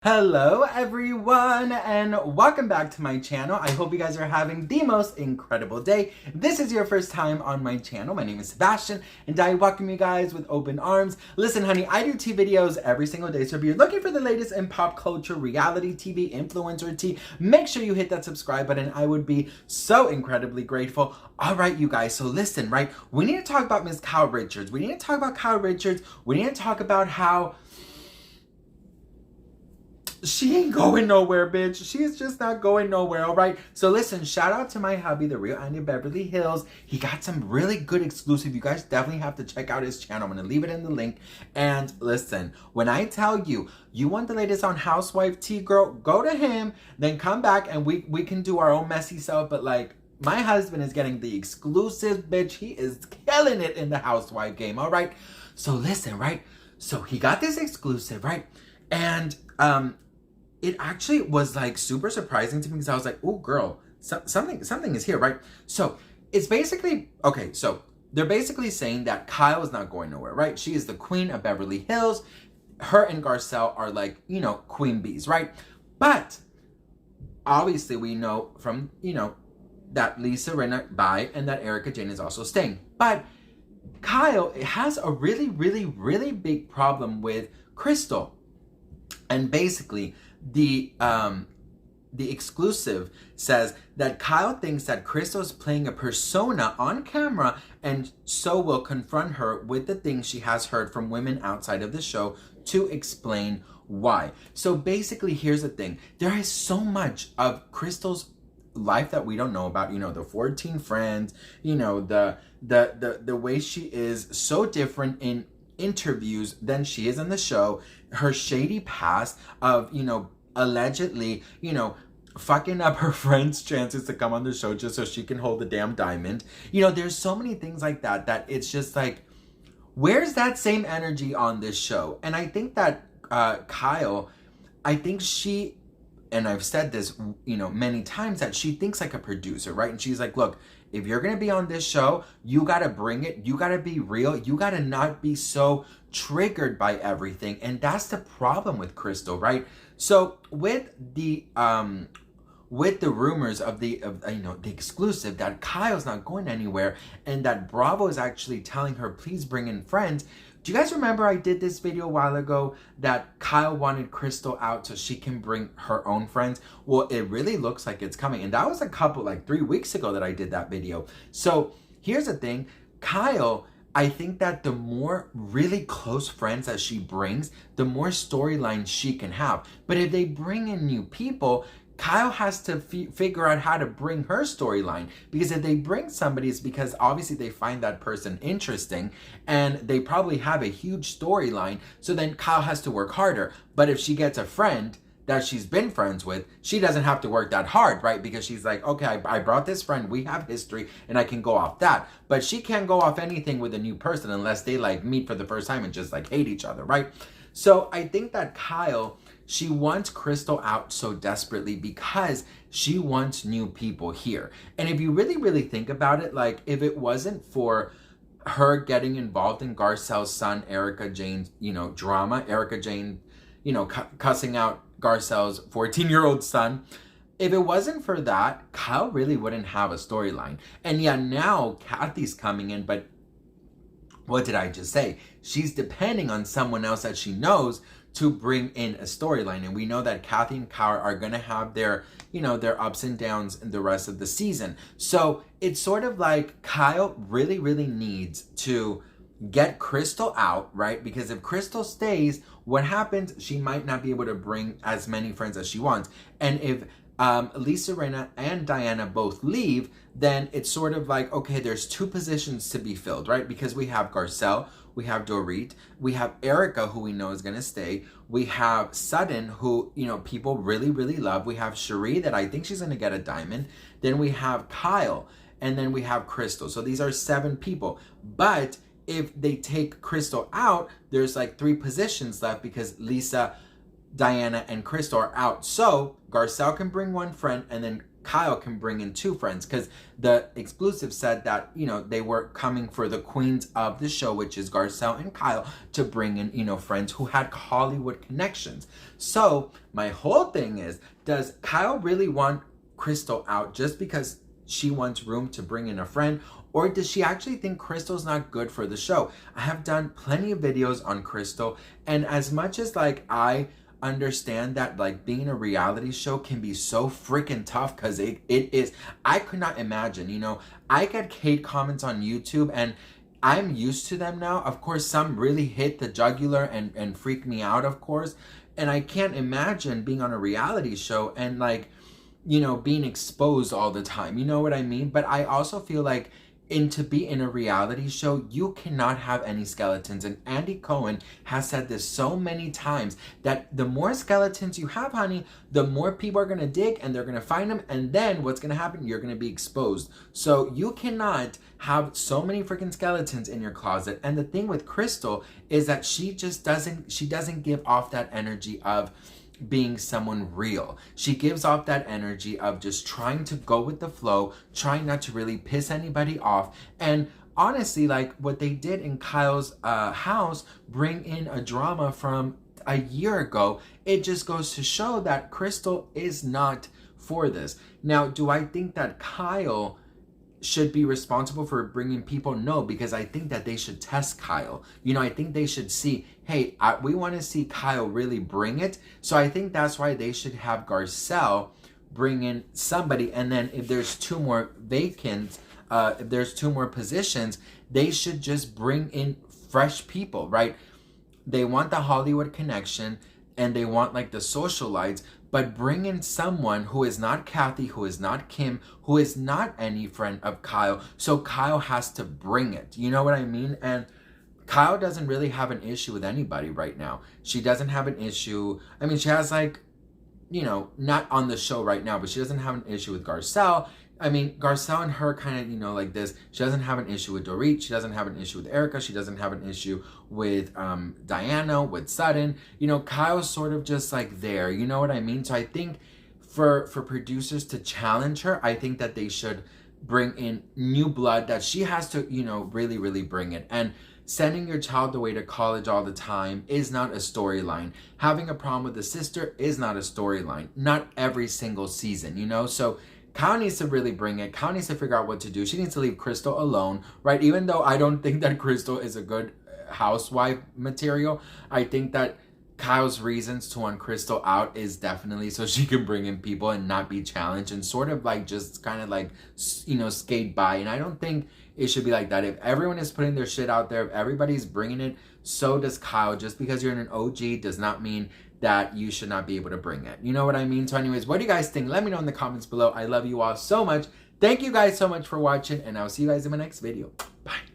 Hello everyone and welcome back to my channel. I hope you guys are having the most incredible day. If this is your first time on my channel, my name is Sebastian and I welcome you guys with open arms. Listen honey, I do tea videos every single day, so if you're looking for the latest in pop culture, reality TV, influencer tea, make sure you hit that subscribe button. I would be so incredibly grateful. All right, you guys, so listen, right? We need to talk about Miss Kyle Richards. We need to talk about Kyle Richards. We need to talk about how she ain't going nowhere, bitch. She's just not going nowhere, all right? So listen, shout out to my hubby, the real Andy Beverly Hills. He got some really good exclusive. You guys definitely have to check out his channel. I'm going to leave it in the link. And listen, when I tell you, you want the latest on housewife tea, girl, go to him, then come back and we can do our own messy self. But like, my husband is getting the exclusive, bitch. He is killing it in the housewife game, all right? So listen, right? So he got this exclusive, right? And, it actually was like super surprising to me because I was like, oh girl, something is here, right? So it's basically, okay, so they're basically saying that Kyle is not going nowhere, right? She is the queen of Beverly Hills. Her and Garcelle are like, you know, queen bees, right? But obviously we know from, you know, that Lisa Rinna bye and that Erika Jayne is also staying. But Kyle has a really big problem with Crystal. And basically, the exclusive says that Kyle thinks that Crystal is playing a persona on camera and so will confront her with the things she has heard from women outside of the show to explain why. So basically, here's the thing. There is so much of Crystal's life that we don't know about, you know, the 14 friends, you know, the way she is so different in interviews than she is in the show, her shady past of, you know, allegedly, you know, fucking up her friend's chances to come on the show just so she can hold the damn diamond. You know, there's so many things like that it's just like, where's that same energy on this show? And I think that Kyle, I think she, and I've said this, you know, many times, that she thinks like a producer, right? And she's like, look, if you're going to be on this show, you got to bring it. You got to be real. You got to not be so triggered by everything. And that's the problem with Crystal, right? So with the rumors of the exclusive that Kyle's not going anywhere and that Bravo is actually telling her, please bring in friends. Do you guys remember I did this video a while ago that Kyle wanted Crystal out so she can bring her own friends? Well, it really looks like it's coming. And that was like 3 weeks ago that I did that video. So here's the thing. Kyle, I think that the more really close friends that she brings, the more storylines she can have. But if they bring in new people, Kyle has to figure out how to bring her storyline, because if they bring somebody, it's because obviously they find that person interesting and they probably have a huge storyline. So then Kyle has to work harder. But if she gets a friend that she's been friends with, she doesn't have to work that hard, right? Because she's like, okay, I brought this friend, we have history, and I can go off that. But she can't go off anything with a new person unless they like meet for the first time and just like hate each other, right? So I think that Kyle, she wants Crystal out so desperately because she wants new people here. And if you really think about it, like if it wasn't for her getting involved in Garcelle's son, Erika Jayne's, you know, drama, Erika Jayne, you know, cussing out Garcelle's 14-year-old son, if it wasn't for that, Kyle really wouldn't have a storyline. And yeah, now Kathy's coming in, but what did I just say? She's depending on someone else that she knows to bring in a storyline. And we know that Kathy and Kyle are going to have their, you know, their ups and downs in the rest of the season. So it's sort of like Kyle really needs to get Crystal out, right? Because if Crystal stays, what happens? She might not be able to bring as many friends as she wants. And if Lisa Rinna and Diana both leave, then it's sort of like, okay, there's two positions to be filled, right? Because we have Garcelle, we have Dorit, we have Erika, who we know is going to stay. We have Sutton, who, you know, people really love. We have Cherie, that I think she's going to get a diamond. Then we have Kyle, and then we have Crystal. So these are 7 people. But if they take Crystal out, there's like 3 positions left because Lisa, Diana, and Crystal are out. So Garcelle can bring one friend, and then Kyle can bring in 2 friends, because the exclusive said that, you know, they were coming for the queens of the show, which is Garcelle and Kyle, to bring in, you know, friends who had Hollywood connections. So my whole thing is, does Kyle really want Crystal out just because she wants room to bring in a friend? Or does she actually think Crystal's not good for the show? I have done plenty of videos on Crystal, and as much as like I understand that like being a reality show can be so freaking tough, because it is, I could not imagine, you know, I get hate comments on YouTube and I'm used to them now. Of course, some really hit the jugular and freak me out, of course, and I can't imagine being on a reality show and like, you know, being exposed all the time, you know what I mean? But I also feel like, to be in a reality show, you cannot have any skeletons. And Andy Cohen has said this so many times, that the more skeletons you have, honey, the more people are going to dig and they're going to find them. And then what's going to happen? You're going to be exposed. So you cannot have so many freaking skeletons in your closet. And the thing with Crystal is that she doesn't give off that energy of being someone real. She gives off that energy of just trying to go with the flow, trying not to really piss anybody off. And honestly, like what they did in Kyle's house, bring in a drama from a year ago, it just goes to show that Crystal is not for this. Now, do I think that Kyle should be responsible for bringing people? No, because I think that they should test Kyle. You know, I think they should see, hey, we want to see Kyle really bring it. So I think that's why they should have Garcelle bring in somebody. And then if there's 2 more vacant, if there's 2 more positions, they should just bring in fresh people, right? They want the Hollywood connection and they want like the socialites, but bring in someone who is not Kathy, who is not Kim, who is not any friend of Kyle. So Kyle has to bring it. You know what I mean? And Kyle doesn't really have an issue with anybody right now. She doesn't have an issue. I mean, she has like, you know, not on the show right now, but she doesn't have an issue with Garcelle. I mean, Garcelle and her kind of, you know, like this. She doesn't have an issue with Dorit. She doesn't have an issue with Erika. She doesn't have an issue with Diana, with Sutton. You know, Kyle's sort of just like there. You know what I mean? So I think for producers to challenge her, I think that they should bring in new blood, that she has to, you know, really, really bring it. And sending your child away to college all the time is not a storyline. Having a problem with a sister is not a storyline. Not every single season, you know? So Kyle needs to really bring it. Kyle needs to figure out what to do. She needs to leave Crystal alone, right? Even though I don't think that Crystal is a good housewife material, I think that Kyle's reasons to want Crystal out is definitely so she can bring in people and not be challenged and sort of like just kind of like, you know, skate by. And I don't think it should be like that. If everyone is putting their shit out there, if everybody's bringing it, so does Kyle. Just because you're an OG does not mean that you should not be able to bring it. You know what I mean? So anyways, what do you guys think? Let me know in the comments below. I love you all so much. Thank you guys so much for watching, and I'll see you guys in my next video. Bye.